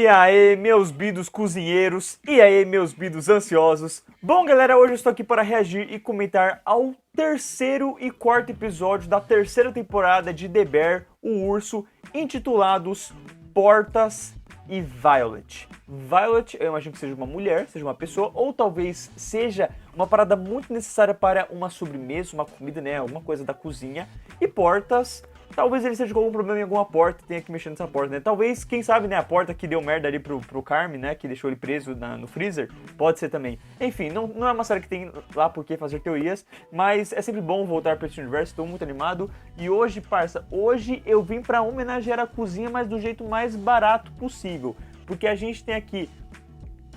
E aí, meus bidos cozinheiros, e aí, meus bidos ansiosos. Bom, galera, hoje eu estou aqui para reagir e comentar ao terceiro e quarto episódio da terceira temporada de The Bear, o Urso, intitulados Portas e Violet. Violet, eu imagino que seja uma mulher, seja uma pessoa, ou talvez seja uma parada muito necessária para uma sobremesa, uma comida, né, alguma coisa da cozinha. E Portas... talvez ele seja com algum problema em alguma porta e tenha que mexer nessa porta, né? Talvez, quem sabe, né, a porta que deu merda ali pro Carme, né, que deixou ele preso no freezer, pode ser também. Enfim, não é uma série que tem lá por que fazer teorias, mas é sempre bom voltar pra esse universo, estou muito animado. E hoje, parça, hoje eu vim pra homenagear a cozinha, mas do jeito mais barato possível. Porque a gente tem aqui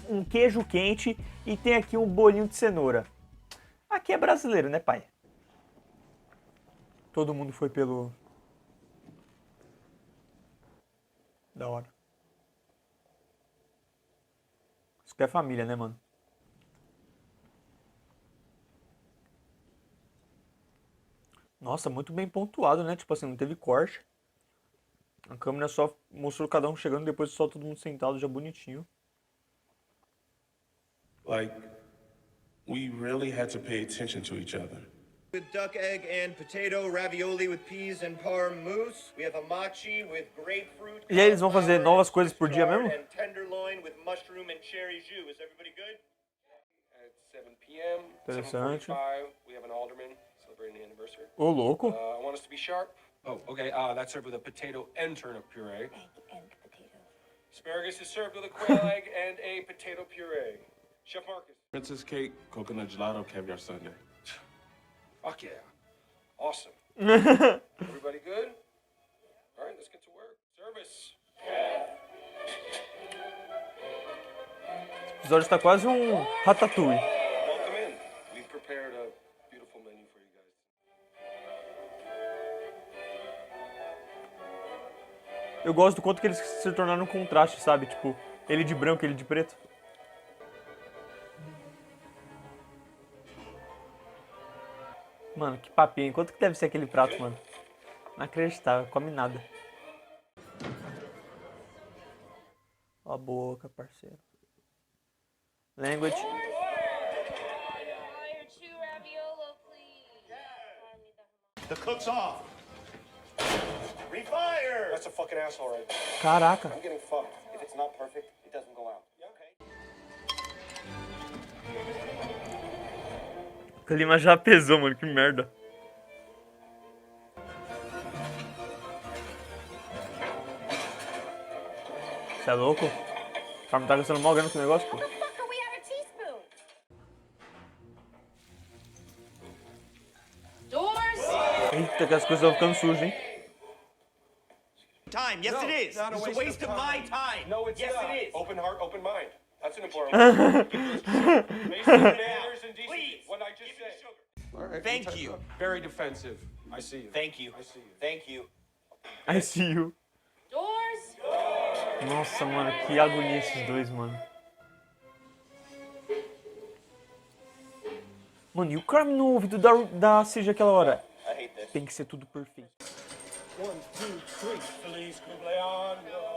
um queijo quente e tem aqui um bolinho de cenoura. Aqui é brasileiro, né, pai? Todo mundo foi pelo... Da hora. Isso que é família, né, mano? Nossa, muito bem pontuado, né? Tipo assim, não teve corte. A câmera só mostrou cada um chegando, depois só todo mundo sentado, já bonitinho. Like, we really had to pay attention to each other. With duck egg and potato, ravioli with peas and parm mousse. We have a machi with grapefruit. E aí eles vão fazer novas coisas por dia mesmo? And tenderloin with mushroom and cherry jus. Is everybody good? At 7 p.m. Interessante. 7:45, we have an alderman celebrating the anniversary. Ô, louco. I want us to be sharp. Oh, okay. That's served with a potato and turnip puree. Egg and potato. Asparagus is served with a quail egg and a potato puree. Chef Marcus. Princess cake, coconut gelato, caviar sundae. Fuck yeah. Awesome. Everybody good? All right, let's get to work. Service. O episódio tá quase um Ratatouille. Welcome in. We've prepared a beautiful menu for you guys. Eu gosto do quanto que eles se tornaram um contraste, sabe? Tipo, ele de branco, ele de preto. Mano, que papinho. Quanto que deve ser aquele prato, mano? Inacreditável, come nada. Ó a boca, parceiro. Language. The cook's off. Refire! That's a fucking asshole right there. Caraca. I'm getting fucked. If it's not perfect, it doesn't go out. Yeah, okay. O clima já pesou, mano. Que merda. Você é louco? O cara tá gastando mal grana com o negócio, pô. Eita, que as coisas estão ficando sujas, hein? Time. Yes, it is. Not It's a waste of my time. No, it's yes, not. it is. Open heart, open mind. That's an important one. Basic manners and decency. Please. What I just said. All right. Thank you. Very defensive. I see you. Thank you. I see you. Thank you. I see you. Doors! Nossa, mano, que agonia esses dois, mano. Mano, e o Carme no ouvido da Cija aquela hora? I hate this. Tem que ser tudo perfeito. 1, 2, 3. Feliz cumpleaños.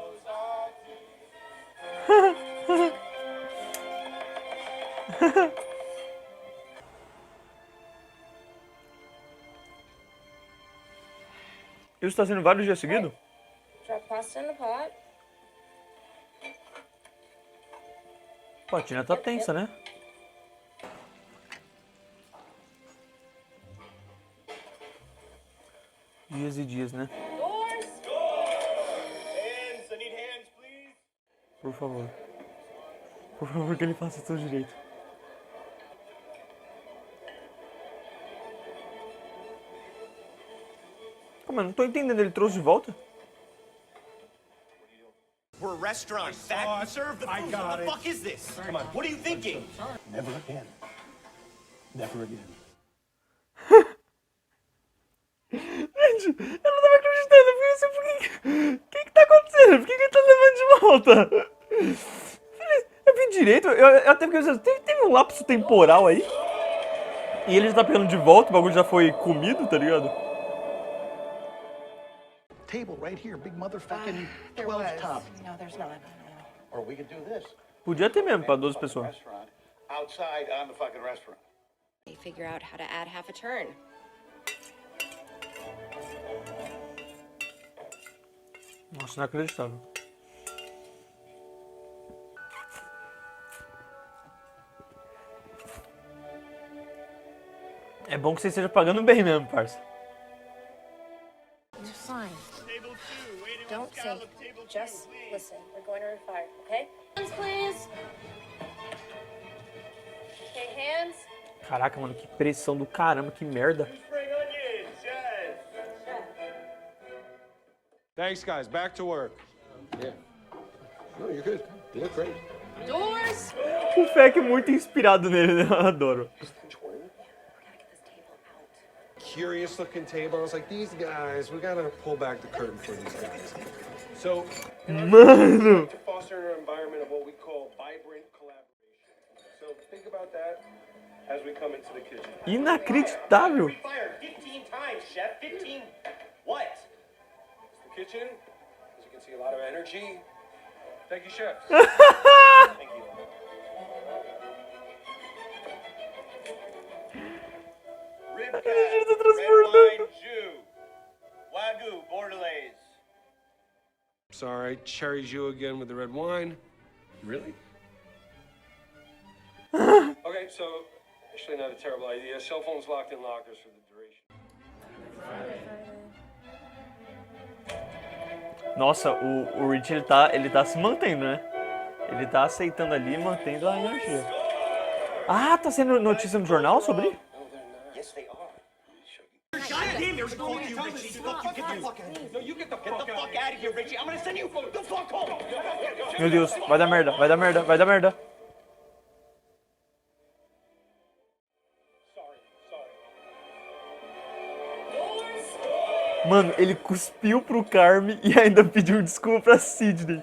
Isso tá sendo vários dias seguidos? Drop pasta in the pot. Pô, a Tina tá tensa, né? Dias e dias, né? Doors! Hands. I need hands, please. Por favor. Por favor, que ele faça tudo direito. Como eu não tô entendendo, ele trouxe de volta? We're a restaurant. Back and serve the food. What the fuck is this? Come on. What are you thinking? Never again. Never again. Gente, eu não tava acreditando. Eu fiquei assim, o que tá acontecendo? Por que ele tá levando de volta? Eu vi direito, eu até fiquei teve um lapso temporal aí. E ele já tá pegando de volta, o bagulho já foi comido, tá ligado? Table right here, big motherfucking 12 top. No, there's not. Or we could do this. Podia ter mesmo pra 12 pessoas. Restaurant outside on the fucking restaurant. They figure out how to add half a turn. Nossa, inacreditável. É bom que você esteja pagando bem mesmo, parça. You're fine. Table 2, waiting on Don't Scallop. think. Table 2, Just please. listen. We're going to refire, okay? Hands, please. Okay, hands. Caraca, mano, que pressão do caramba, que merda. Spring onions, yes. Thanks, guys. Back to work. Yeah. No, you're good. You look great. Doors. O Feck é muito inspirado nele, né? Eu adoro. We gotta get this table out. Curious looking table. I was like, these guys, we gotta pull back the curtain for these guys. So, Mano! to foster an environment of what we call vibrant collaboration. So think about that as we come into the kitchen. Inacreditável. Fired 15 times, chef. 15 what? The kitchen, as you can see, a lot of energy. Thank you, chef. Thank you. Ribcage, red wine jus, wagyu, bordelaise. Sorry, cherry jus again with the red wine. Really? Okay, so actually not a terrible idea. Cell phones locked in lockers for the duration. Nossa, o Rich, ele tá se mantendo, né? Ele tá aceitando ali e mantendo a energia. Ah, tá sendo notícia no jornal sobre? Yes, they are. Goddamn, There's no you, Richie. Look, you get the fuck out of here. No, you get the Get the fuck out of here, Richie. I'm gonna send you the fuck home. Meu Deus, vai dar merda, vai dar merda, vai dar merda. Mano, ele cuspiu pro Carme e ainda pediu desculpa pra Sidney.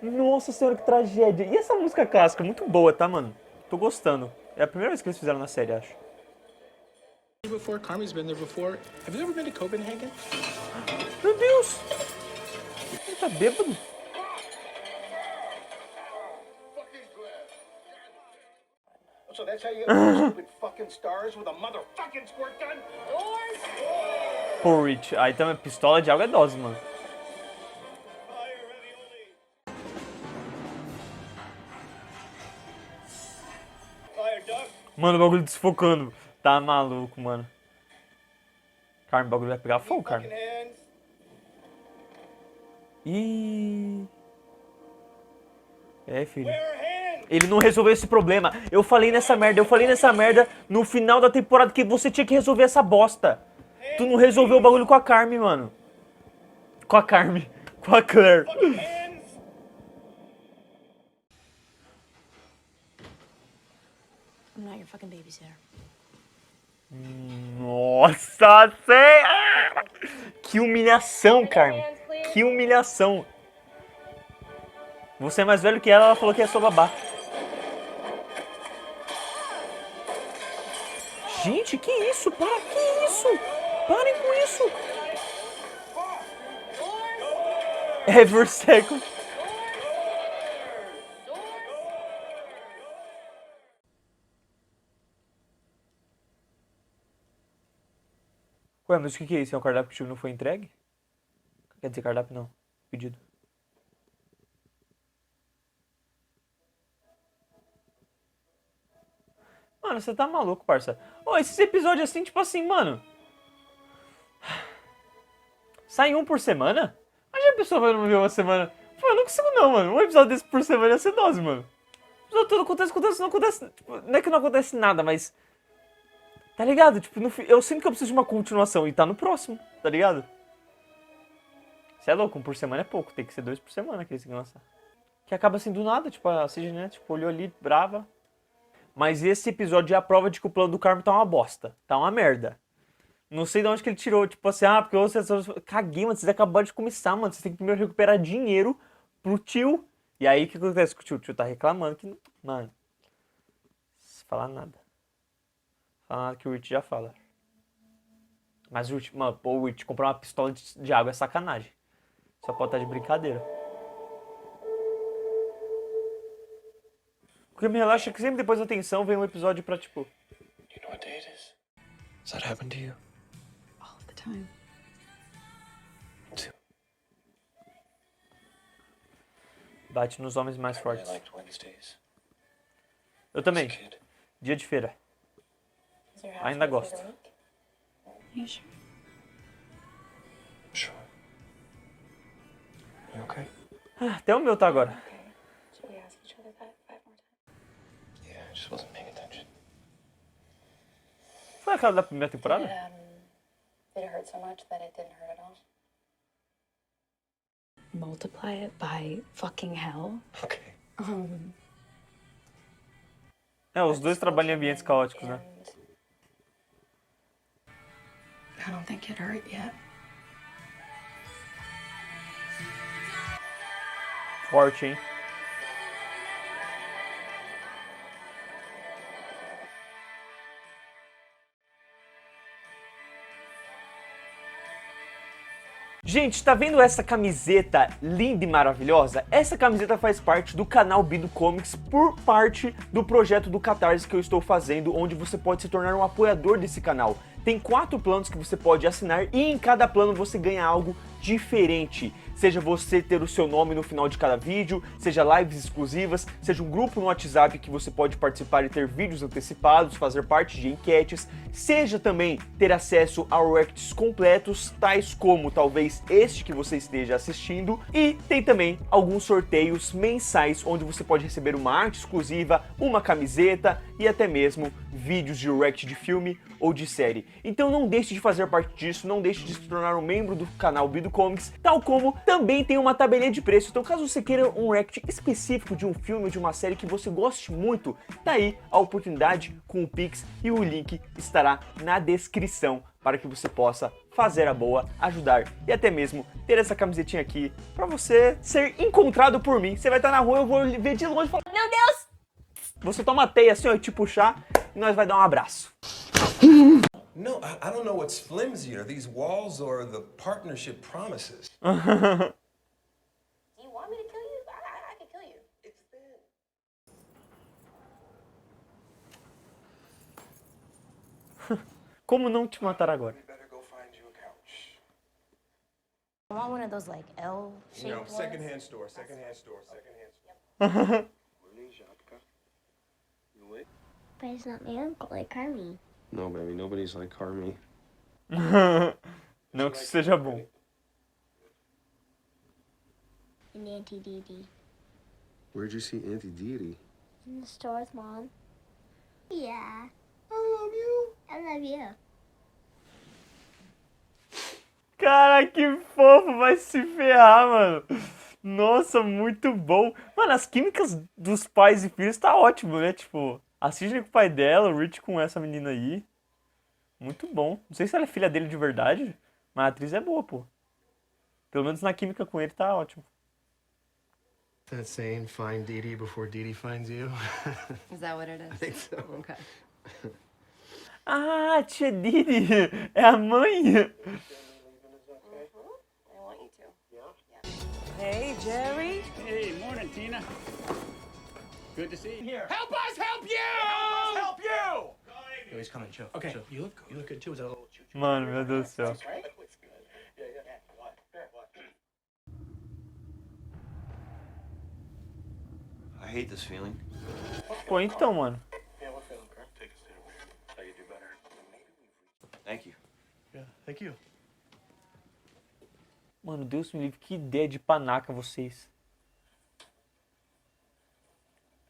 Nossa senhora, que tragédia. E essa música clássica, muito boa, tá, mano? Tô gostando. É a primeira vez que eles fizeram na série, acho. Before, Carmi's been there before. Have you ever been to Copenhagen? Meu Deus! Ele tá bêbado? So that's how you get those stupid fucking stars with a motherfucking squirt gun? Doors. Pô, Rich, aí também pistola de água é dose, mano. Fire ravioli. Fire duck. Mano, o bagulho desfocando. Tá maluco, mano. Carme, o bagulho vai pegar fogo, Fucking Carme. hands. Ih. É, filho. Where are hands? Ele não resolveu esse problema. Eu falei nessa merda no final da temporada que você tinha que resolver essa bosta. Tu não resolveu o bagulho com a Carme, mano. Com a Carme. Com a Claire. Hands. I'm not your fucking babysitter. Nossa senhora! Que humilhação, Carme. Que humilhação. Você é mais velho que ela falou que é sua babá. Gente, que isso? Para, que isso? Parem com isso. Every second. Ué, mas o que é isso? É um cardápio que não foi entregue? Quer dizer, cardápio não. Pedido. Mano, você tá maluco, parça. Ô, esses episódios assim, tipo assim, mano. Sai um por semana? Imagina a pessoa vai não ver uma semana. Pô, eu não consigo não, mano. Um episódio desse por semana ia ser dose, mano. O episódio todo acontece, não acontece. Tipo, não é que não acontece nada, mas. Tá ligado? Tipo, eu sinto que eu preciso de uma continuação e tá no próximo, tá ligado? Você é louco, um por semana é pouco, tem que ser 2 por semana que eles têm que lançar. Que acaba assim do nada, tipo, a Sidney, né? Tipo, olhou ali, brava. Mas esse episódio é a prova de que o plano do Carme tá uma bosta. Tá uma merda. Não sei de onde que ele tirou, tipo assim, porque vocês... Caguei, mano, vocês acabaram de começar, mano. Vocês têm que primeiro recuperar dinheiro pro tio. E aí, o que acontece com o tio? O tio tá reclamando que... Mano, não falar nada. Falar nada que o Rich já fala. Mas o Rich, mano, pô, o Rich comprar uma pistola de água é sacanagem. Só pode estar de brincadeira. O que me relaxa é que sempre depois da tensão vem um episódio pra, tipo... You know what day it is? Does that happen to you? All of the time. Bate nos homens mais I really fortes. liked Wednesdays. Eu As a também. kid. Dia de feira. Is there Ainda halfway through gosto. the week? Are you sure? Sure. You okay? Até o meu tá agora. Okay. Should we ask each other that 5 more times? Yeah, I just wasn't paying attention. Foi aquela da primeira temporada? Did it hurt so much that it didn't hurt at all? Multiply it by fucking hell. Okay. É, os dois trabalham em ambientes caóticos, né? I don't think it hurt yet. Forte, hein? Gente, tá vendo essa camiseta linda e maravilhosa? Essa camiseta faz parte do canal Bido Comics por parte do projeto do Catarse que eu estou fazendo, onde você pode se tornar um apoiador desse canal. Tem 4 planos que você pode assinar e em cada plano você ganha algo diferente. Seja você ter o seu nome no final de cada vídeo, seja lives exclusivas, seja um grupo no WhatsApp que você pode participar e ter vídeos antecipados, fazer parte de enquetes, seja também ter acesso a reacts completos, tais como talvez este que você esteja assistindo, e tem também alguns sorteios mensais onde você pode receber uma arte exclusiva, uma camiseta e até mesmo vídeos de react de filme ou de série. Então não deixe de fazer parte disso, não deixe de se tornar um membro do canal Bido Comics, tal como também tem uma tabelinha de preço. Então caso você queira um react específico de um filme ou de uma série que você goste muito, tá aí a oportunidade com o Pix e o link estará na descrição para que você possa fazer a boa, ajudar e até mesmo ter essa camisetinha aqui para você ser encontrado por mim. Você vai estar na rua, eu vou ver de longe e falar: meu Deus! Você toma a teia assim, ó, e te puxar e nós vai dar um abraço. No, I don't know what's flimsier, these walls or the partnership promises. Do you want me to kill you? I can kill you. It's thin. Como não te matar agora? Better go find you a couch. I want one of those like L-shaped No, ones. secondhand store, secondhand store. But it's not my uncle, like Carmi. No, baby, nobody's like Carmi. Não que isso seja bom. And Auntie Dee Dee. Where'd you see Auntie Dee? In the store with Mom. Yeah. I love you. I love you. Cara, que fofo, vai se ferrar, mano. Nossa, muito bom. Mano, as químicas dos pais e filhos tá ótimo, né? Tipo, a Sidney com o pai dela, o Rich com essa menina aí. Muito bom. Não sei se ela é filha dele de verdade, mas a atriz é boa, pô. Pelo menos na química com ele tá ótimo. That saying, find Dee Dee before Dee Dee finds you? Is that what it is? I think so. Okay. Ah, tia Didi, é a mãe. I want you to. Hey, Jerry. Hey, morning, Tina. Good to see you here. Help us help you! Help you! Yo, he's coming, chill. Okay, chill. you look good too. Is that a little choo-choo? Mano, meu Deus do céu. Right? Looks good. Yeah. What? I hate this feeling. Pô, então, mano. Yeah, what feeling, girl? Take a seat. How you do better. Thank you. Yeah, thank you. Mano, Deus me livre, que ideia de panaca vocês.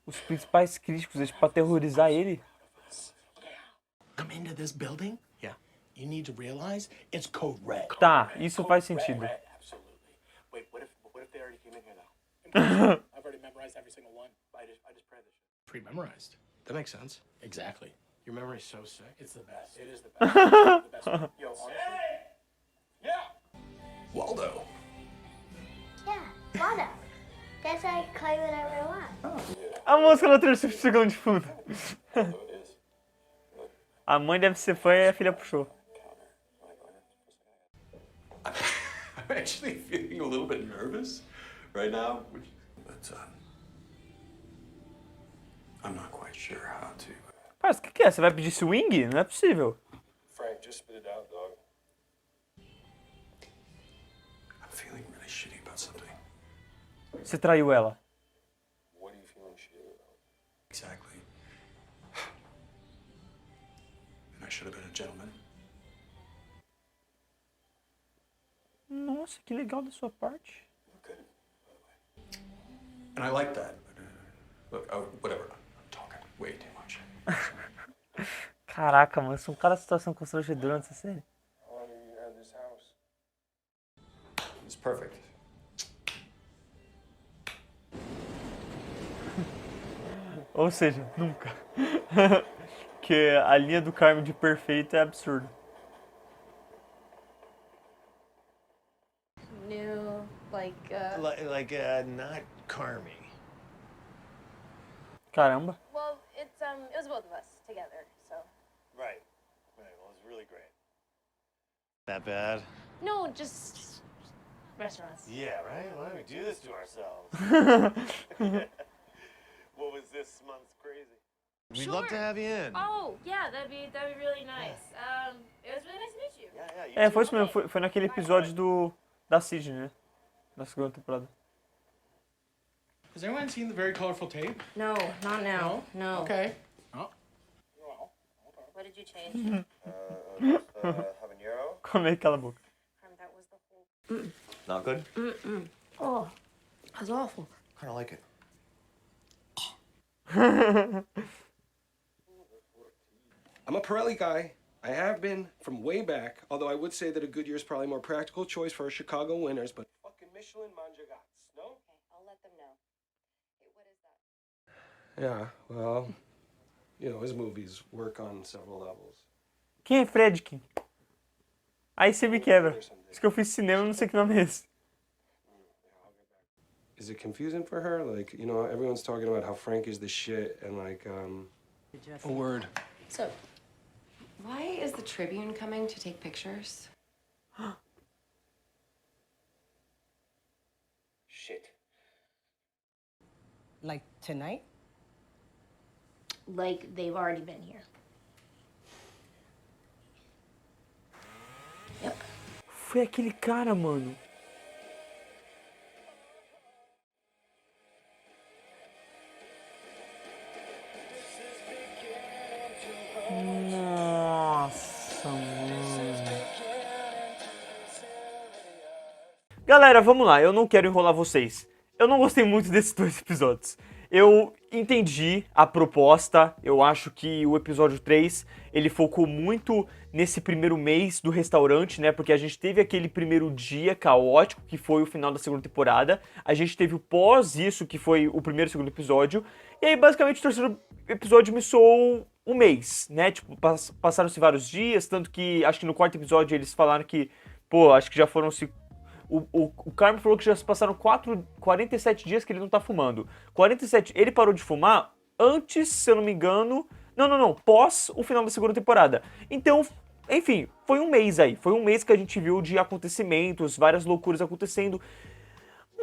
Os principais críticos, eles pra aterrorizar ele. Come into this building? Yeah. You need to realize it's code red. Tá, isso faz sentido. Red, absolutely. Wait, what if they already came in here though? I've already memorized every single one. I just pray this shit. Pre-memorized. That makes sense. Exactly. Your memory's so sick. It's the best. It is the best. The best. Yo, honestly. Yeah. Waldo. Yeah, Waldo. That's what I call you whenever I want. A música da 3 segundos de fundo. A mãe deve ser fã e a filha puxou. I'm actually feeling a little bit nervous right now. But I'm not quite sure how to. Mas o que é? Você vai pedir swing? Não é possível. Frank, just spit it out, dog. I'm feeling really shitty about something. Você traiu ela. What are you feeling shit about? Exactly. And I should have been a gentleman. Nossa, que legal da sua parte. Good. And I like that. But, look, whatever. I'm talking way too much. Caraca, mano, são cada situação constrangedora nessa série. How long have you had this house? It's perfect. Ou seja, nunca. Que a linha do Carmen de perfeito é absurda. New, like, Not Carmi. Caramba. well, it was both of us together, so. Right. Right. Well, it's really great. That bad? No, just restaurants. Yeah, right? Why do we do this to ourselves? What was this month's crazy? We'd love to Sure. have you in. Oh, yeah, that'd be really nice. It was really nice to meet you. Yeah, you É, too. foi isso mesmo. Foi naquele episódio da Sidney, né? Da segunda temporada. Has anyone seen the very colorful tape? No, not now. No. Okay. Oh. What did you change? Habanero. Como é que cala a boca? That was the whole. Not good? Oh, that was awful. Kind of like it. I'm a Pirelli guy. I have been from way back, although I would say that a Goodyear is probably a more practical choice for our Chicago winters, but fucking Michelin Manjagats, no? Okay, I'll let them know. Hey, what is that? Yeah, well, you know, his movies work on several levels. Quem é Fredkin? Aí você me quebra. Isso que eu fiz cinema, eu não sei que nome é esse. Is it confusing for her? Like, you know, everyone's talking about how Frank is the shit and like, A word. So, Why is the Tribune coming to take pictures? shit. Like tonight? like, they've already been here. Yep. Foi aquele cara, mano. Nossa, mano. Galera, vamos lá. Eu não quero enrolar vocês. Eu não gostei muito desses dois episódios. Eu entendi a proposta, eu acho que o episódio 3, ele focou muito nesse primeiro mês do restaurante, né, porque a gente teve aquele primeiro dia caótico, que foi o final da segunda temporada, a gente teve o pós isso, que foi o primeiro e segundo episódio, e aí basicamente o terceiro episódio me soou um mês, né, tipo, passaram-se vários dias, tanto que acho que no quarto episódio eles falaram que, pô, acho que já foram-se... O Carmen falou que já se passaram 47 dias que ele não tá fumando. 47, ele parou de fumar antes, se eu não me engano... Não, pós o final da segunda temporada. Então, enfim, foi um mês aí. Foi um mês que a gente viu de acontecimentos, várias loucuras acontecendo.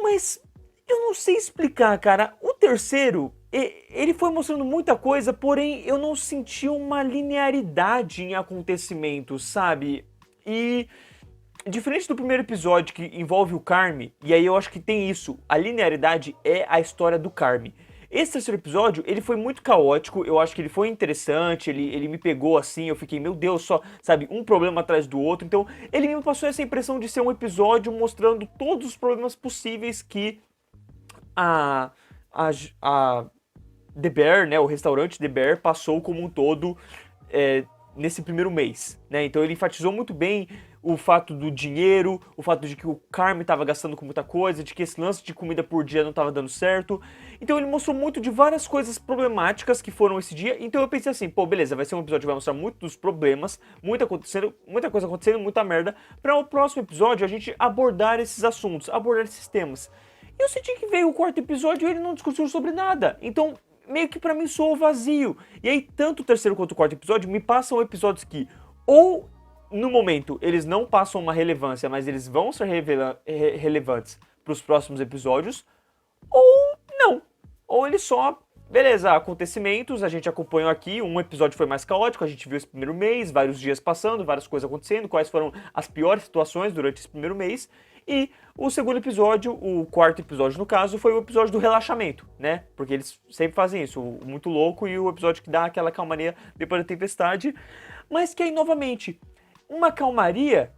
Mas eu não sei explicar, cara. O terceiro, ele foi mostrando muita coisa, porém eu não senti uma linearidade em acontecimentos, sabe? E... diferente do primeiro episódio que envolve o Carme, e aí eu acho que tem isso, a linearidade é a história do Carme. Esse terceiro episódio, ele foi muito caótico, eu acho que ele foi interessante, ele me pegou assim, eu fiquei, meu Deus, só, sabe, um problema atrás do outro, então ele me passou essa impressão de ser um episódio mostrando todos os problemas possíveis que a The Bear, né, o restaurante The Bear passou como um todo nesse primeiro mês, né, então ele enfatizou muito bem o fato do dinheiro, o fato de que o Carme estava gastando com muita coisa, de que esse lance de comida por dia não estava dando certo. Então ele mostrou muito de várias coisas problemáticas que foram esse dia. Então eu pensei assim, pô, beleza, vai ser um episódio que vai mostrar muito dos problemas, muita coisa acontecendo, muita merda, para o próximo episódio a gente abordar esses assuntos, abordar esses temas. E eu senti que veio o quarto episódio e ele não discutiu sobre nada. Então, meio que pra mim soou vazio. E aí, tanto o terceiro quanto o quarto episódio me passam episódios que ou... no momento, eles não passam uma relevância, mas eles vão ser relevantes para os próximos episódios, ou não. Ou eles só beleza, acontecimentos, a gente acompanhou aqui, um episódio foi mais caótico, a gente viu esse primeiro mês, vários dias passando, várias coisas acontecendo, quais foram as piores situações durante esse primeiro mês. E o segundo episódio, o quarto episódio no caso, foi o episódio do relaxamento, né? Porque eles sempre fazem isso, o Muito Louco e o episódio que dá aquela calmaria depois da tempestade. Mas que aí, novamente, uma calmaria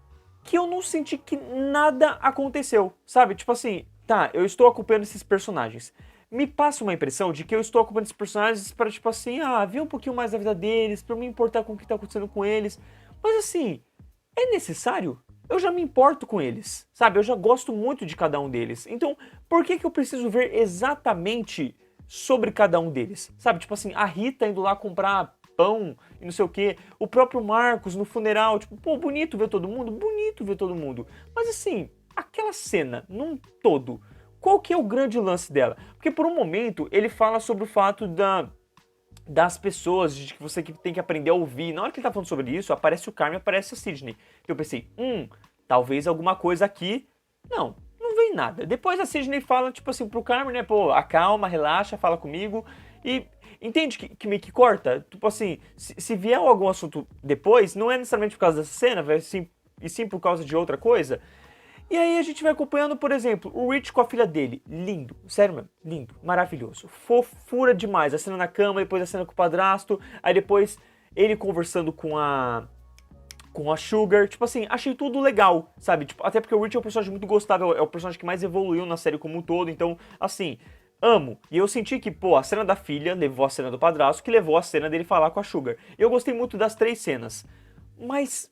que eu não senti que nada aconteceu, sabe? Tipo assim, tá, eu estou acompanhando esses personagens. Me passa uma impressão de que eu estou acompanhando esses personagens para, tipo assim, ver um pouquinho mais da vida deles, pra eu me importar com o que tá acontecendo com eles. Mas assim, é necessário? Eu já me importo com eles, sabe? Eu já gosto muito de cada um deles. Então, por que eu preciso ver exatamente sobre cada um deles? Sabe? Tipo assim, a Rita indo lá comprar pão e não sei o quê. O próprio Marcos no funeral. Tipo, pô, bonito ver todo mundo. Bonito ver todo mundo. Mas assim, aquela cena, num todo, qual que é o grande lance dela? Porque por um momento ele fala sobre o fato das pessoas, de que você tem que aprender a ouvir. Na hora que ele tá falando sobre isso, aparece o Carmen, aparece a Sidney. Então eu pensei, talvez alguma coisa aqui. Não vem nada. Depois a Sidney fala, tipo assim, pro Carmen, né, pô, acalma, relaxa, fala comigo. E entende que meio que corta? Tipo assim, se vier algum assunto depois, não é necessariamente por causa dessa cena, e sim por causa de outra coisa. E aí a gente vai acompanhando, por exemplo, o Rich com a filha dele. Lindo, sério mesmo, lindo, maravilhoso. Fofura demais, a cena na cama, depois a cena com o padrasto, aí depois ele conversando com a Sugar. Tipo assim, achei tudo legal, sabe? Tipo, até porque o Rich é um personagem muito gostável, é o personagem que mais evoluiu na série como um todo, então, assim, amo. E eu senti que, pô, a cena da filha levou a cena do padrasto, que levou a cena dele falar com a Sugar. Eu gostei muito das 3 cenas, mas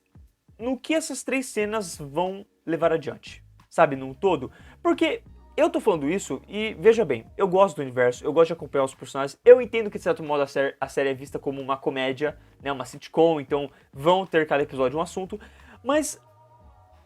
no que essas 3 cenas vão levar adiante, sabe, num todo? Porque eu tô falando isso e, veja bem, eu gosto do universo, eu gosto de acompanhar os personagens, eu entendo que de certo modo a série é vista como uma comédia, né, uma sitcom, então vão ter cada episódio um assunto, mas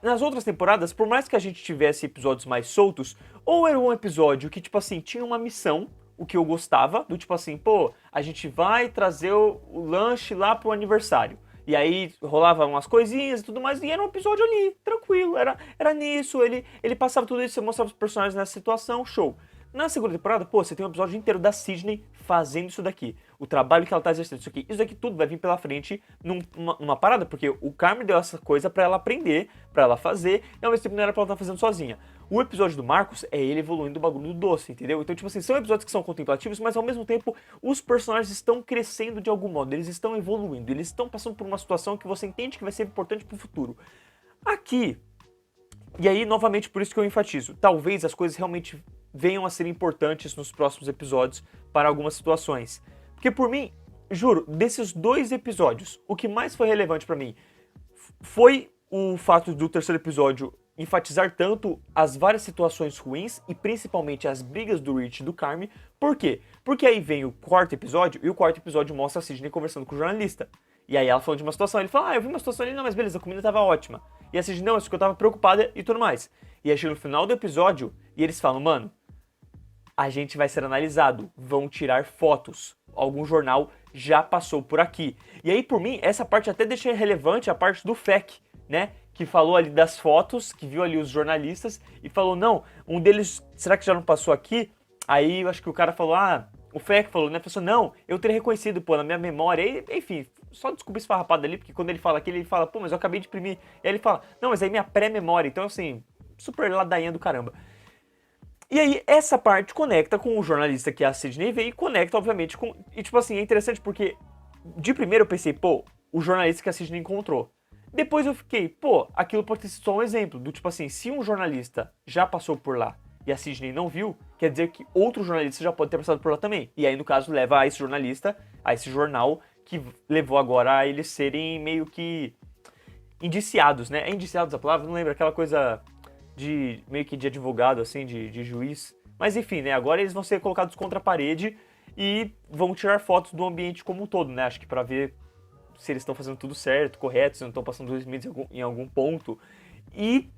nas outras temporadas, por mais que a gente tivesse episódios mais soltos, ou era um episódio que, tipo assim, tinha uma missão, o que eu gostava, do tipo assim, pô, a gente vai trazer o lanche lá pro aniversário. E aí rolava umas coisinhas e tudo mais, e era um episódio ali, tranquilo, era nisso, ele passava tudo isso, você mostrava os personagens nessa situação, show. Na segunda temporada, pô, você tem um episódio inteiro da Sidney fazendo isso daqui. O trabalho que ela tá exercendo, isso daqui tudo vai vir pela frente numa parada, porque o Carmen deu essa coisa pra ela aprender, pra ela fazer, e ao mesmo tempo não era pra ela estar fazendo sozinha. O episódio do Marcos é ele evoluindo o bagulho do doce, entendeu? Então, tipo assim, são episódios que são contemplativos, mas ao mesmo tempo os personagens estão crescendo de algum modo, eles estão evoluindo, eles estão passando por uma situação que você entende que vai ser importante pro futuro. Aqui, e aí novamente por isso que eu enfatizo, talvez as coisas realmente venham a ser importantes nos próximos episódios para algumas situações. Porque por mim, juro, desses 2 episódios, o que mais foi relevante pra mim foi o fato do terceiro episódio enfatizar tanto as várias situações ruins e principalmente as brigas do Rich e do Carmen. Por quê? Porque aí vem o quarto episódio e o quarto episódio mostra a Sidney conversando com o jornalista. E aí ela falando de uma situação, ele fala, eu vi uma situação ali, não, mas beleza, a comida tava ótima. E a Sidney, não, isso que eu tava preocupada e tudo mais. E aí chega no final do episódio e eles falam, mano, a gente vai ser analisado, vão tirar fotos. Algum jornal já passou por aqui. E aí, por mim, essa parte até deixei relevante a parte do FEC, né? Que falou ali das fotos, que viu ali os jornalistas e falou, não, um deles, será que já não passou aqui? Aí eu acho que o cara falou, o FEC falou, né? Falou, não, eu teria reconhecido, pô, na minha memória. E, enfim, só desculpa esfarrapada ali, porque quando ele fala aquilo, ele fala, pô, mas eu acabei de imprimir. E aí ele fala, não, mas aí minha pré-memória. Então, assim, super ladainha do caramba. E aí, essa parte conecta com o jornalista que é a Sidney vê e conecta, obviamente, com... E, tipo assim, é interessante porque, de primeiro eu pensei, pô, o jornalista que a Sidney encontrou. Depois eu fiquei, pô, aquilo pode ter sido só um exemplo, do tipo assim, se um jornalista já passou por lá e a Sidney não viu, quer dizer que outro jornalista já pode ter passado por lá também. E aí, no caso, leva a esse jornalista, a esse jornal, que levou agora a eles serem meio que indiciados, né? É indiciados a palavra? Não lembro, aquela coisa... de meio que de advogado, assim, de juiz. Mas enfim, né, agora eles vão ser colocados contra a parede e vão tirar fotos do ambiente como um todo, né, acho que pra ver se eles estão fazendo tudo certo, correto, se não estão passando dos limites em algum ponto. E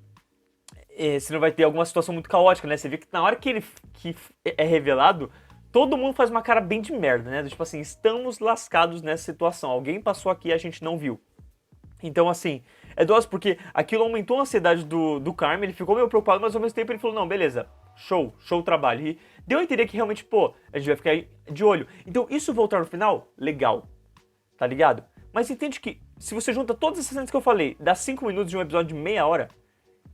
se não vai ter alguma situação muito caótica, né, você vê que na hora que é revelado, todo mundo faz uma cara bem de merda, né, tipo assim, estamos lascados nessa situação, alguém passou aqui e a gente não viu. Então, assim, é dose porque aquilo aumentou a ansiedade do Carmen, ele ficou meio preocupado, mas ao mesmo tempo ele falou, não, beleza, show trabalho. E deu a entender que realmente, pô, a gente vai ficar de olho. Então, isso voltar no final, legal, tá ligado? Mas entende que, se você junta todas essas cenas que eu falei, dá 5 minutos de um episódio de meia hora,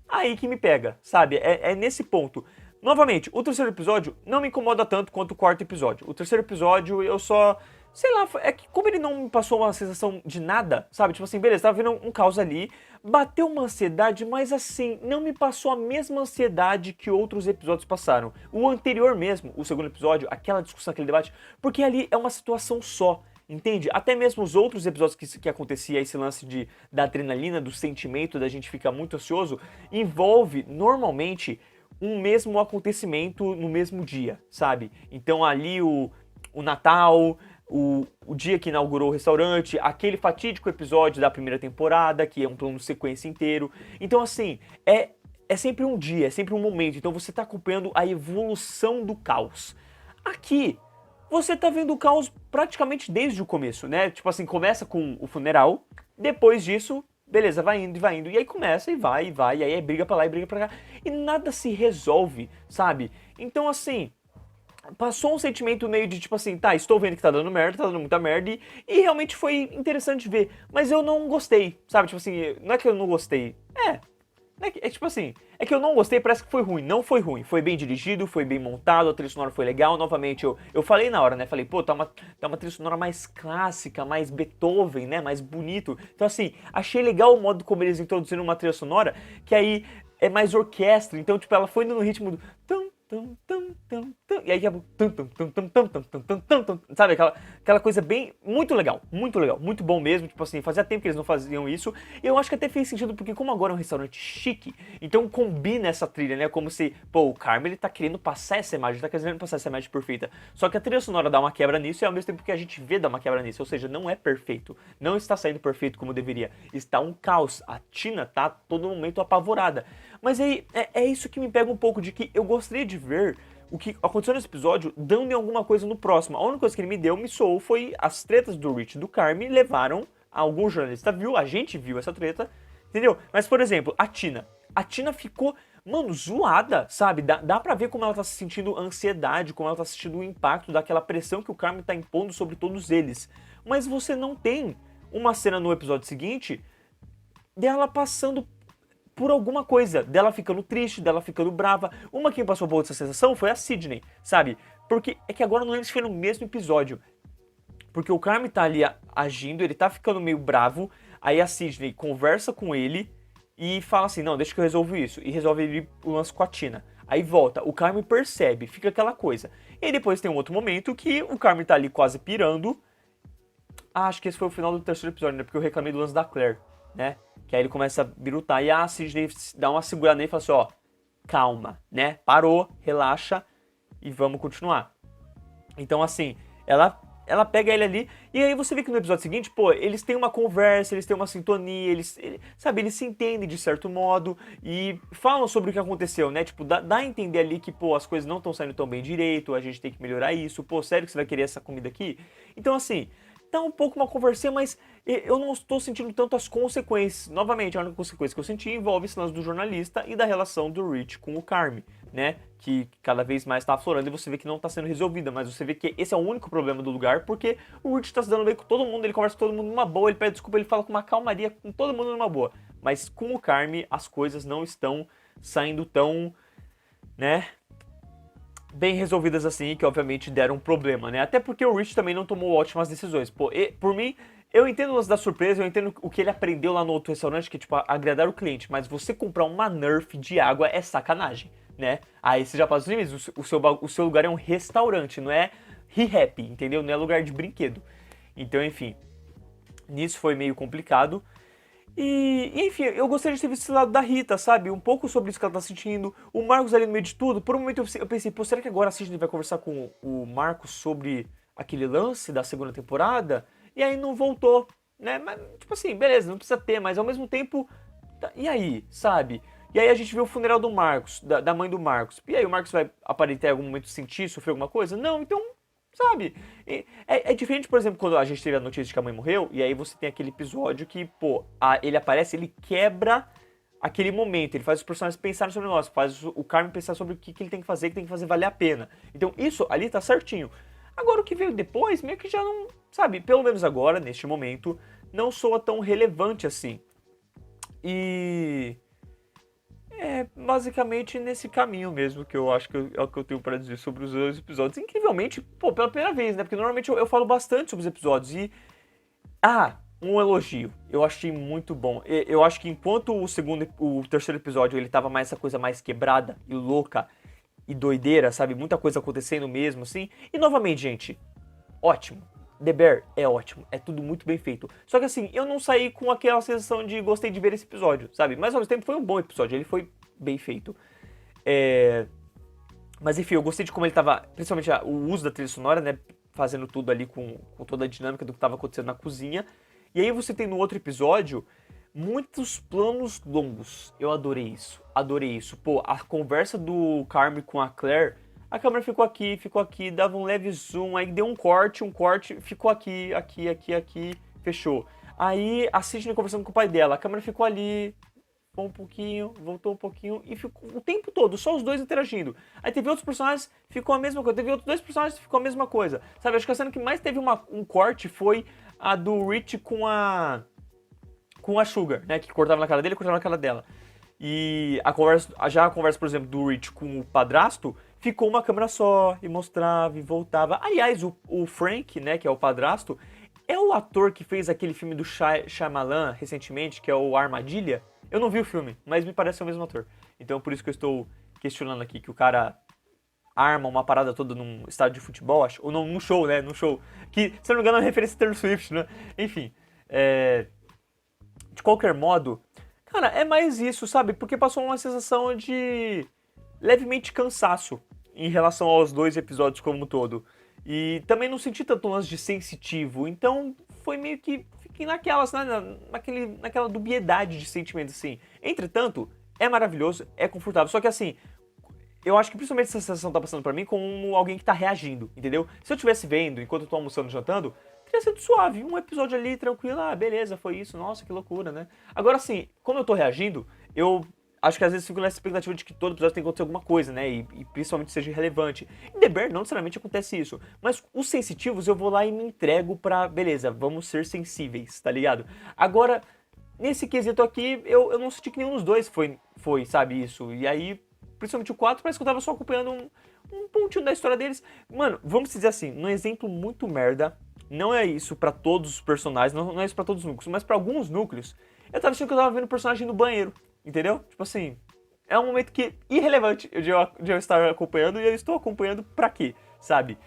aí que me pega, sabe? É nesse ponto. Novamente, o terceiro episódio não me incomoda tanto quanto o quarto episódio. O terceiro episódio, eu só... Sei lá, é que como ele não me passou uma sensação de nada, sabe? Tipo assim, beleza, tava vendo um caos ali, bateu uma ansiedade, mas assim, não me passou a mesma ansiedade que outros episódios passaram. O anterior mesmo, o segundo episódio, aquela discussão, aquele debate, porque ali é uma situação só, entende? Até mesmo os outros episódios que acontecia esse lance da adrenalina, do sentimento, da gente ficar muito ansioso, envolve normalmente um mesmo acontecimento no mesmo dia, sabe? Então ali o Natal... O dia que inaugurou o restaurante, aquele fatídico episódio da primeira temporada, que é um plano de sequência inteiro. Então, assim, é sempre um dia, é sempre um momento. Então, você tá acompanhando a evolução do caos. Aqui, você tá vendo o caos praticamente desde o começo, né? Tipo assim, começa com o funeral, depois disso, beleza, vai indo e vai indo. E aí começa e vai, e aí é briga pra lá e briga pra cá. E nada se resolve, sabe? Então, assim... Passou um sentimento meio de tipo assim, tá, estou vendo que tá dando merda, tá dando muita merda, e realmente foi interessante ver, mas eu não gostei, sabe? Tipo assim, não é que eu não gostei, é tipo assim, é que eu não gostei, parece que foi ruim, não foi ruim, foi bem dirigido, foi bem montado, a trilha sonora foi legal, novamente, eu falei na hora, né, falei, pô, tá uma trilha sonora mais clássica, mais Beethoven, né, mais bonito, então assim, achei legal o modo como eles introduziram uma trilha sonora, que aí é mais orquestra, então tipo, ela foi indo no ritmo do... E aí sabe, aquela coisa bem, muito legal, muito bom mesmo, tipo assim, fazia tempo que eles não faziam isso, e eu acho que até fez sentido, porque como agora é um restaurante chique, então combina essa trilha, né, como se, pô, o Carmen, ele tá querendo passar essa imagem, tá querendo passar essa imagem perfeita, só que a trilha sonora dá uma quebra nisso, e ao mesmo tempo que a gente vê dá uma quebra nisso, ou seja, não é perfeito, não está saindo perfeito como deveria, está um caos, a Tina tá todo momento apavorada, mas aí, é isso que me pega um pouco, de que eu gostaria de ver o que aconteceu nesse episódio dando em alguma coisa no próximo. A única coisa que ele me soou foi as tretas do Rich e do Carmen levaram, algum jornalista viu, a gente viu essa treta, entendeu? Mas, por exemplo, a Tina ficou, mano, zoada, sabe? Dá pra ver como ela tá se sentindo ansiedade, como ela tá sentindo o impacto daquela pressão que o Carmen tá impondo sobre todos eles. Mas você não tem uma cena no episódio seguinte dela passando por alguma coisa, dela ficando triste, dela ficando brava. Uma que me passou boa essa sensação foi a Sydney, sabe? Porque é que agora não lembro se foi no mesmo episódio. Porque o Carmen tá ali agindo, ele tá ficando meio bravo, aí a Sydney conversa com ele e fala assim, não, deixa que eu resolvo isso. E resolve o lance com a Tina. Aí volta, o Carmen percebe, fica aquela coisa. E aí depois tem um outro momento que o Carmen tá ali quase pirando. Acho que esse foi o final do terceiro episódio, né? Porque eu reclamei do lance da Claire, né? Que aí ele começa a birutar e a Sidney dá uma segurada nele e fala assim, ó, calma, né? Parou, relaxa e vamos continuar. Então, assim, ela pega ele ali e aí você vê que no episódio seguinte, pô, eles têm uma conversa, eles têm uma sintonia, eles se entendem de certo modo e falam sobre o que aconteceu, né? Tipo, dá a entender ali que, pô, as coisas não estão saindo tão bem direito, a gente tem que melhorar isso, pô, sério que você vai querer essa comida aqui? Então, assim... Tá um pouco uma conversinha, mas eu não estou sentindo tanto as consequências. Novamente, a única consequência que eu senti envolve esse lance do jornalista e da relação do Rich com o Carmen, né? Que cada vez mais está aflorando e você vê que não está sendo resolvida, mas você vê que esse é o único problema do lugar, porque o Rich está se dando bem com todo mundo, ele conversa com todo mundo numa boa, ele pede desculpa, ele fala com uma calmaria com todo mundo numa boa. Mas com o Carmen, as coisas não estão saindo tão, né... bem resolvidas assim, que obviamente deram um problema, né? Até porque o Rich também não tomou ótimas decisões. Pô, por mim, eu entendo o lance da surpresa, eu entendo o que ele aprendeu lá no outro restaurante, que é tipo, agradar o cliente, mas você comprar uma Nerf de água é sacanagem, né? Aí você já passa os limites, o seu lugar é um restaurante, não é Re-Happy, entendeu? Não é lugar de brinquedo. Então, enfim, nisso foi meio complicado. E, enfim, eu gostaria de ter visto esse lado da Rita, sabe? Um pouco sobre isso que ela tá sentindo. O Marcos ali no meio de tudo. Por um momento eu pensei, pô, será que agora a Sidney vai conversar com o Marcos sobre aquele lance da segunda temporada? E aí não voltou, né? Mas, tipo assim, beleza, não precisa ter, mas ao mesmo tempo... E aí, sabe? E aí a gente vê o funeral do Marcos, da mãe do Marcos. E aí o Marcos vai aparentar em algum momento sentir, sofrer alguma coisa? Não, então... Sabe? É diferente, por exemplo, quando a gente teve a notícia de que a mãe morreu, e aí você tem aquele episódio que, pô, ele aparece, ele quebra aquele momento, ele faz os personagens pensarem sobre nós, faz o Carmen pensar sobre o que ele tem que fazer valer a pena. Então isso ali tá certinho. Agora o que veio depois, meio que já não, sabe, pelo menos agora, neste momento, não soa tão relevante assim. E é basicamente nesse caminho mesmo que eu acho que é o que eu tenho pra dizer sobre os dois episódios. Incrivelmente, pô, pela primeira vez, né? Porque normalmente eu falo bastante sobre os episódios e... um elogio. Eu achei muito bom. Eu acho que enquanto o terceiro episódio ele tava mais essa coisa mais quebrada e louca e doideira, sabe? Muita coisa acontecendo mesmo, assim. E novamente, gente, ótimo. The Bear é ótimo. É tudo muito bem feito. Só que assim, eu não saí com aquela sensação de gostei de ver esse episódio, sabe? Mas ao mesmo tempo foi um bom episódio. Ele foi bem feito. Mas enfim, eu gostei de como ele tava... Principalmente o uso da trilha sonora, né? Fazendo tudo ali com toda a dinâmica do que tava acontecendo na cozinha. E aí você tem no outro episódio muitos planos longos. Eu adorei isso. Adorei isso. Pô, a conversa do Carmen com a Claire, a câmera ficou aqui, dava um leve zoom, aí deu um corte, ficou aqui, fechou. Aí a Sidney conversando com o pai dela, a câmera ficou ali, foi um pouquinho, voltou um pouquinho e ficou o tempo todo, só os dois interagindo. Aí teve outros personagens, ficou a mesma coisa. Teve outros dois personagens, ficou a mesma coisa. Sabe, acho que a cena que mais teve um corte foi a do Rich com a Sugar, né? Que cortava na cara dele e cortava na cara dela. E a conversa, por exemplo, do Rich com o padrasto, ficou uma câmera só, e mostrava e voltava. Aliás, o Frank, né, que é o padrasto, é o ator que fez aquele filme do Shyamalan recentemente, que é o Armadilha. Eu não vi o filme, mas me parece o mesmo ator. Então por isso que eu estou questionando aqui, que o cara arma uma parada toda num estádio de futebol, acho, ou num show, né, num show, que, se eu não me engano, é uma referência a Taylor Swift, né, enfim, de qualquer modo, cara, é mais isso, sabe, porque passou uma sensação de levemente cansaço em relação aos dois episódios como um todo, e também não senti tanto lance de sensitivo, então foi meio que, fiquei naquelas, né, naquela dubiedade de sentimentos, assim. Entretanto, é maravilhoso, é confortável, só que assim, eu acho que principalmente essa sensação tá passando pra mim como alguém que tá reagindo, entendeu? Se eu estivesse vendo enquanto eu tô almoçando e jantando, teria sido suave, um episódio ali tranquilo, beleza, foi isso, nossa, que loucura, né? Agora assim, como eu tô reagindo, eu acho que às vezes fico nessa expectativa de que todo episódio tem que acontecer alguma coisa, né? E principalmente seja relevante. Em The Bear não necessariamente acontece isso, mas os sensitivos eu vou lá e me entrego pra, beleza, vamos ser sensíveis, tá ligado? Agora, nesse quesito aqui, eu não senti que nenhum dos dois foi, sabe, isso, e aí... Principalmente o 4, parece que eu tava só acompanhando um pontinho da história deles. Mano, vamos dizer assim, um exemplo muito merda, não é isso pra todos os personagens, não é isso pra todos os núcleos, mas pra alguns núcleos, eu tava achando que eu tava vendo o personagem no banheiro, entendeu? Tipo assim, é um momento que irrelevante de eu estar acompanhando, e eu estou acompanhando pra quê, sabe?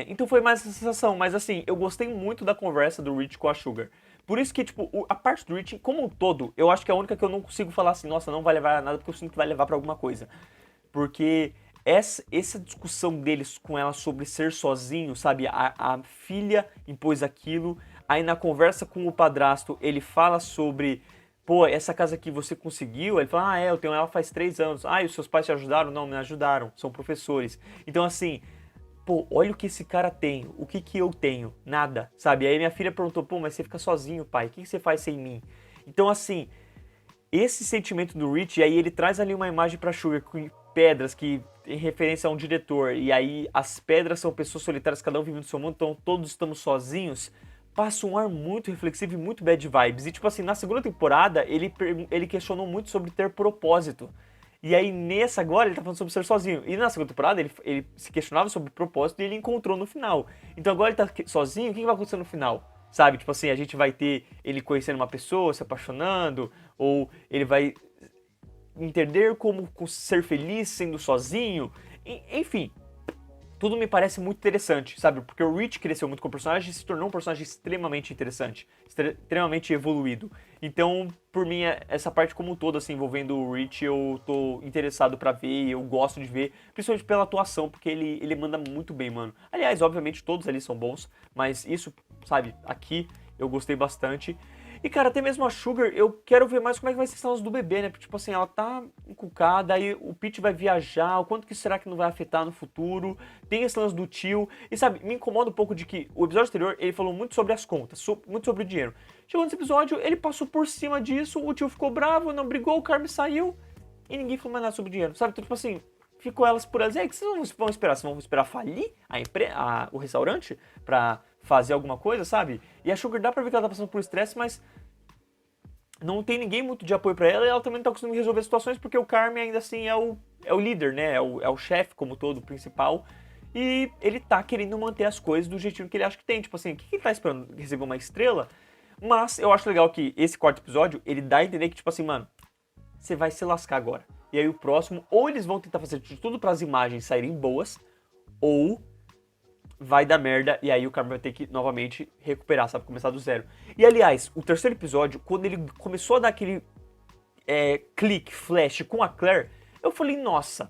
Então foi mais essa sensação, mas assim, eu gostei muito da conversa do Rich com a Sugar. Por isso que, tipo, a parte do Rich, como um todo, eu acho que é a única que eu não consigo falar assim, nossa, não vai levar a nada, porque eu sinto que vai levar pra alguma coisa. Porque essa discussão deles com ela sobre ser sozinho, sabe? A filha impôs aquilo, aí na conversa com o padrasto, ele fala sobre, pô, essa casa aqui você conseguiu? Ele fala, eu tenho ela faz 3 anos. E os seus pais te ajudaram? Não, me ajudaram, são professores. Então, assim... Pô, olha o que esse cara tem, o que eu tenho? Nada, sabe? Aí minha filha perguntou, pô, mas você fica sozinho, pai, o que você faz sem mim? Então, assim, esse sentimento do Rich, e aí ele traz ali uma imagem pra Sugar com pedras, que em referência a um diretor, e aí as pedras são pessoas solitárias, cada um vivendo no seu mundo, então todos estamos sozinhos, passa um ar muito reflexivo e muito bad vibes. E tipo assim, na segunda temporada, ele questionou muito sobre ter propósito. E aí, nessa agora, ele tá falando sobre ser sozinho. E na segunda temporada, ele se questionava sobre propósito e ele encontrou no final. Então agora ele tá sozinho, o que vai acontecer no final? Sabe? Tipo assim, a gente vai ter ele conhecendo uma pessoa, se apaixonando, ou ele vai entender como ser feliz sendo sozinho. Enfim, tudo me parece muito interessante, sabe? Porque o Rich cresceu muito com o personagem e se tornou um personagem extremamente interessante, extremamente evoluído. Então, por mim, essa parte como um todo, assim, envolvendo o Rich, eu tô interessado pra ver, eu gosto de ver, principalmente pela atuação, porque ele manda muito bem, mano. Aliás, obviamente, todos ali são bons, mas isso, sabe, aqui eu gostei bastante. E, cara, até mesmo a Sugar, eu quero ver mais como é que vai ser esse lance do bebê, né? Porque, tipo assim, ela tá encucada, aí o Pete vai viajar, o quanto que será que não vai afetar no futuro? Tem esse lance do tio. E, sabe, me incomoda um pouco de que o episódio anterior, ele falou muito sobre as contas, muito sobre o dinheiro. Chegou nesse episódio, ele passou por cima disso, o tio ficou bravo, não brigou, o Carmen saiu, e ninguém falou mais nada sobre o dinheiro, sabe? Então, tipo assim, ficou elas por elas. E aí, o que vocês vão esperar? Vocês vão esperar falir o restaurante pra fazer alguma coisa, sabe? E a Sugar dá pra ver que ela tá passando por estresse, mas não tem ninguém muito de apoio pra ela e ela também não tá conseguindo resolver situações porque o Carmen ainda assim é o líder, né? É o chefe como todo, o principal. E ele tá querendo manter as coisas do jeitinho que ele acha que tem. Tipo assim, o que ele tá esperando? Receber uma estrela? Mas eu acho legal que esse quarto episódio, ele dá a entender que, tipo assim, mano, você vai se lascar agora. E aí o próximo, ou eles vão tentar fazer de tudo para as imagens saírem boas, ou vai dar merda e aí o Carmen vai ter que novamente recuperar, sabe? Começar do zero. E aliás, o terceiro episódio, quando ele começou a dar aquele clique, flash com a Claire, eu falei, nossa,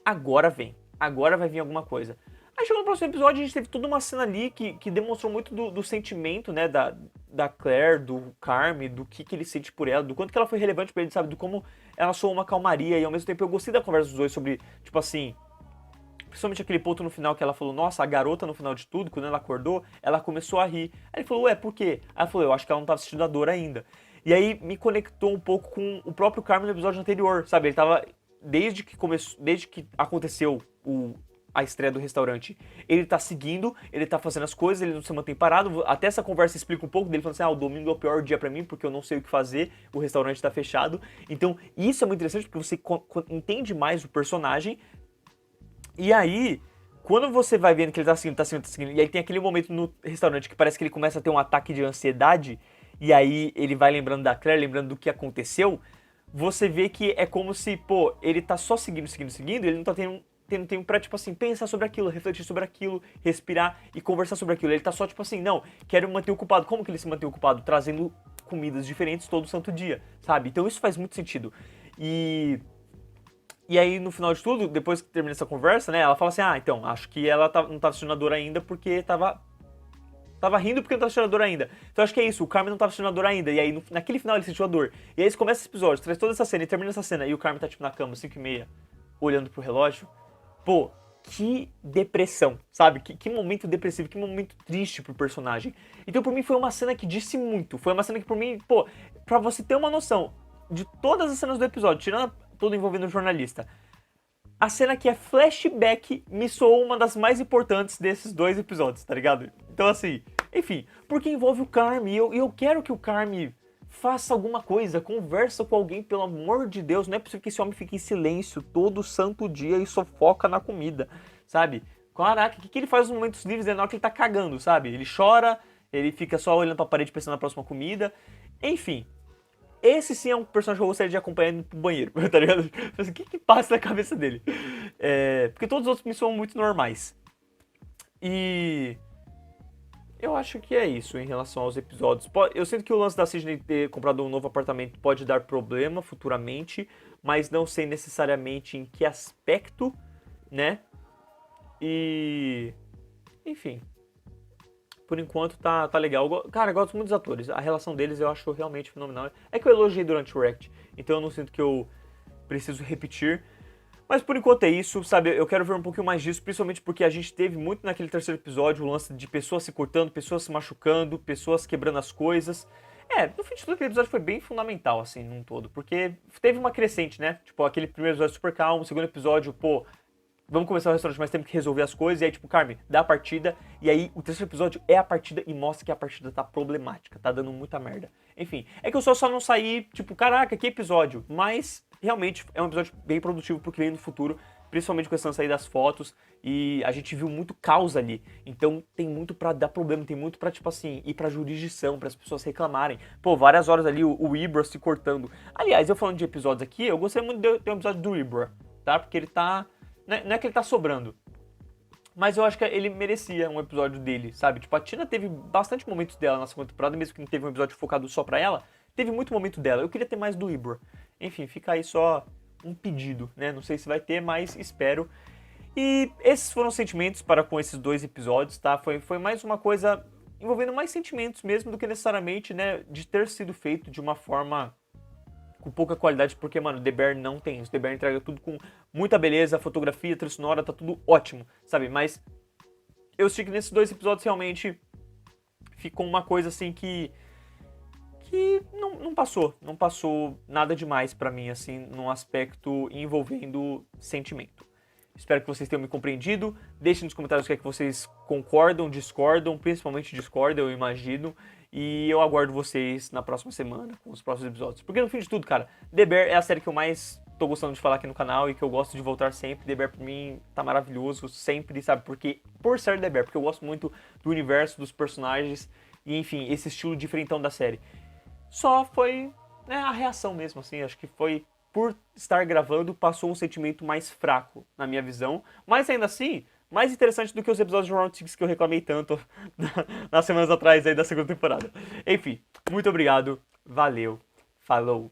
agora vem. Agora vai vir alguma coisa. Aí chegou no próximo episódio, a gente teve toda uma cena ali que demonstrou muito do sentimento, né, da Claire, do Carmen, do que ele sente por ela, do quanto que ela foi relevante pra ele, sabe? Do como ela soou uma calmaria e ao mesmo tempo eu gostei da conversa dos dois sobre, tipo assim, principalmente aquele ponto no final que ela falou, nossa, a garota no final de tudo, quando ela acordou, ela começou a rir. Aí ele falou, ué, por quê? Aí ela falou, eu acho que ela não tava sentindo a dor ainda. E aí me conectou um pouco com o próprio Carmen no episódio anterior, sabe? Ele tava, desde que aconteceu a estreia do restaurante, ele tá seguindo, ele tá fazendo as coisas, ele não se mantém parado. Até essa conversa explica um pouco dele, falando assim, o domingo é o pior dia pra mim, porque eu não sei o que fazer, o restaurante tá fechado. Então, isso é muito interessante, porque você entende mais o personagem. E aí, quando você vai vendo que ele tá seguindo, e aí tem aquele momento no restaurante que parece que ele começa a ter um ataque de ansiedade, e aí ele vai lembrando da Claire, lembrando do que aconteceu, você vê que é como se, pô, ele tá só seguindo, ele não tá tendo tempo pra, tipo assim, pensar sobre aquilo, refletir sobre aquilo, respirar e conversar sobre aquilo. Ele tá só, tipo assim, não, quero me manter ocupado. Como que ele se mantém ocupado? Trazendo comidas diferentes todo santo dia, sabe? Então isso faz muito sentido. E aí, no final de tudo, depois que termina essa conversa, né, ela fala assim, então, acho que ela não tava sentindo a dor ainda porque tava rindo porque não tava sentindo a dor ainda. Então acho que é isso, o Carmen não tava sentindo a dor ainda, e aí naquele final ele sentiu a dor. E aí eles começam esse episódio, traz toda essa cena e termina essa cena, e o Carmen tá tipo na cama, 5h30, olhando pro relógio. Pô, que depressão, sabe? Que momento depressivo, que momento triste pro personagem. Então por mim foi uma cena que disse muito, foi uma cena que por mim, pô, pra você ter uma noção de todas as cenas do episódio, tirando tudo envolvendo o jornalista, a cena que é flashback me soou uma das mais importantes desses dois episódios, tá ligado? Então assim, enfim, porque envolve o Carmen, e eu quero que o Carmen faça alguma coisa, conversa com alguém, pelo amor de Deus, não é possível que esse homem fique em silêncio todo santo dia e só foca na comida, sabe? Caraca, o que ele faz nos momentos livres na hora que ele tá cagando, sabe? Ele chora, ele fica só olhando pra parede pensando na próxima comida, enfim. Esse sim é um personagem que eu gostaria de acompanhar indo pro banheiro, tá ligado? O que passa na cabeça dele? Porque todos os outros me soam muito normais. E eu acho que é isso em relação aos episódios. Eu sinto que o lance da Sidney ter comprado um novo apartamento pode dar problema futuramente, mas não sei necessariamente em que aspecto, né? E enfim, por enquanto tá legal. Cara, eu gosto muito dos atores. A relação deles eu acho realmente fenomenal. É que eu elogiei durante o React, então eu não sinto que eu preciso repetir. Mas por enquanto é isso, sabe? Eu quero ver um pouquinho mais disso, principalmente porque a gente teve muito naquele terceiro episódio o lance de pessoas se cortando, pessoas se machucando, pessoas quebrando as coisas. No fim de tudo, aquele episódio foi bem fundamental, assim, num todo. Porque teve uma crescente, né? Tipo, aquele primeiro episódio super calmo, o segundo episódio, pô, vamos começar o restaurante, mas temos que resolver as coisas. E aí, tipo, Carmen, dá a partida. E aí, o terceiro episódio é a partida e mostra que a partida tá problemática. Tá dando muita merda. Enfim, é que eu só não saí, tipo, caraca, que episódio. Mas, realmente, é um episódio bem produtivo pro que vem no futuro. Principalmente com essa saída das fotos. E a gente viu muito caos ali. Então, tem muito pra dar problema. Tem muito pra, tipo assim, ir pra jurisdição. Para as pessoas reclamarem. Pô, várias horas ali, o Ibra se cortando. Aliás, eu falando de episódios aqui, eu gostei muito de ter um episódio do Ibra, tá? Porque ele tá... Não é que ele tá sobrando, mas eu acho que ele merecia um episódio dele, sabe? Tipo, a Tina teve bastante momentos dela na segunda temporada, mesmo que não teve um episódio focado só pra ela, teve muito momento dela. Eu queria ter mais do Ibra. Enfim, fica aí só um pedido, né? Não sei se vai ter, mas espero. E esses foram os sentimentos para com esses dois episódios, tá? Foi mais uma coisa envolvendo mais sentimentos mesmo do que necessariamente, né, de ter sido feito de uma forma com pouca qualidade, porque, mano, The Bear não tem isso. The Bear entrega tudo com muita beleza, fotografia, trilha sonora, tá tudo ótimo, sabe? Mas eu senti que nesses 2 episódios realmente ficou uma coisa assim que não passou nada demais pra mim, assim, num aspecto envolvendo sentimento. Espero que vocês tenham me compreendido. Deixem nos comentários o que é que vocês concordam, discordam, principalmente discordam, eu imagino. E eu aguardo vocês na próxima semana com os próximos episódios. Porque no fim de tudo, cara, The Bear é a série que eu mais tô gostando de falar aqui no canal e que eu gosto de voltar sempre. The Bear pra mim tá maravilhoso sempre, sabe? Porque, por ser The Bear, porque eu gosto muito do universo, dos personagens e, enfim, esse estilo diferentão da série. Só foi, né, a reação mesmo, assim, acho que foi, por estar gravando, passou um sentimento mais fraco, na minha visão. Mas ainda assim, mais interessante do que os episódios de Round 6 que eu reclamei tanto nas semanas atrás aí da segunda temporada. Enfim, muito obrigado, valeu, falou.